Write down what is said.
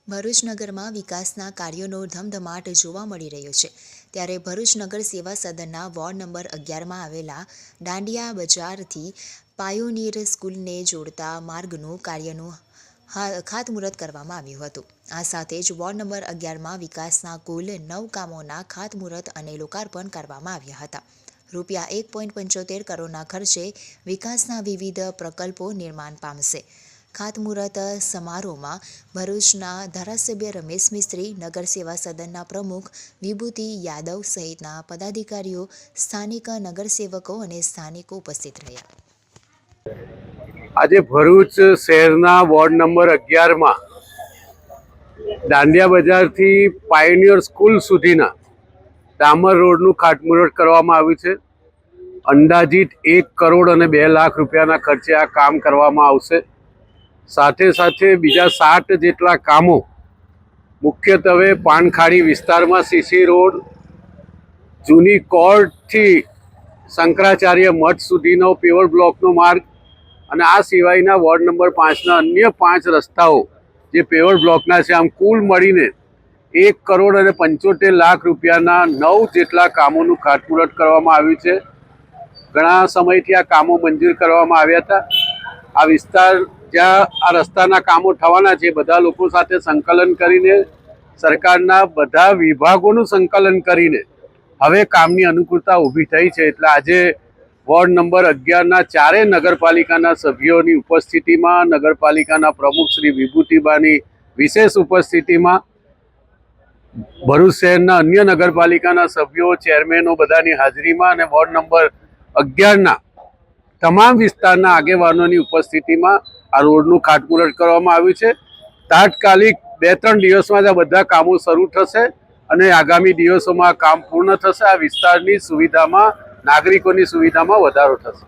ભરૂચ નગરમાં વિકાસના કાર્યોનો ધમધમાટ જોવા મળી રહ્યો છે ત્યારે ભરૂચ નગર સેવા સદનના વોર્ડ નંબર 11માં આવેલા દાંડિયા બજારથી પાયોનીર સ્કૂલને જોડતા માર્ગનું કાર્યનું ખાતમુહૂર્ત કરવામાં આવ્યું હતું। આ સાથે જ વોર્ડ નંબર 11માં વિકાસના કુલ 9 કામોના ખાતમુહૂર્ત અને લોકાર્પણ કરવામાં આવ્યા હતા। રૂપિયા 1.75 કરોડના ખર્ચે વિકાસના વિવિધ પ્રકલ્પો નિર્માણ પામશે। ખાતમુહૂર્ત સમારોહમાં ભરૂચના ધારાસભ્ય રમેશ મિસ્ત્રી, નગર સેવા સદનના પ્રમુખ વિભૂતિ યાદવ સહિતના પદાધિકારીઓ, સ્થાનિક નગરસેવકો અને સ્થાનિકો ઉપસ્થિત રહ્યા। આજે ભરૂચ શહેરના વોર્ડ નંબર 11માં દાંડિયા બજારથી પાયોનિયર સ્કૂલ સુધીના ડામર રોડનું ખાતમુહૂર્ત કરવામાં આવ્યું છે। અંદાજિત 1 કરોડ અને 2 લાખ રૂપિયાના ખર્ચે આ કામ કરવામાં આવશે। સાથે સાથે બીજા 7 જેટલા કામો મુખ્યત્વે પાનખાડી વિસ્તારમાં સીસી રોડ, જૂની કોર્ટથી શંકરાચાર્ય મઠ સુધીનો પેવર બ્લોકનો માર્ગ અને આ સિવાયના વોર્ડ નંબર 5ના અન્ય 5 રસ્તાઓ જે પેવર બ્લોકના છે, આમ કુલ મળીને 1 કરોડ અને 75 લાખ રૂપિયાના 9 જેટલા કામોનું ખાતમુહૂર્ત કરવામાં આવ્યું છે। ઘણા સમયથી આ કામો મંજૂર કરવામાં આવ્યા હતા। આ વિસ્તાર જ્યાં આ રસ્તાના કામો થવાના છે, બધા લોકો સાથે સંકલન કરીને, સરકારના બધા વિભાગોનું સંકલન કરીને હવે કામની અનુકૂળતા ઊભી થઈ છે। એટલે આજે વોર્ડ નંબર 11ના ચારેય નગરપાલિકાના સભ્યોની ઉપસ્થિતિમાં, નગરપાલિકાના પ્રમુખ શ્રી વિભૂતિબાની વિશેષ ઉપસ્થિતિમાં, ભરૂચ શહેરના અન્ય નગરપાલિકાના સભ્યો, ચેરમેનો બધાની હાજરીમાં અને વોર્ડ નંબર 11ના તમામ વિસ્તારના આગેવાનોની ઉપસ્થિતિમાં આ રોડનું ખાતમુહૂર્ત કરવામાં આવ્યું છે। તાત્કાલિક 2-3 દિવસમાં જ આ બધા કામો શરૂ થશે અને આગામી દિવસોમાં કામ પૂર્ણ થશે। આ વિસ્તારની સુવિધામાં, નાગરિકોની સુવિધામાં વધારો થશે।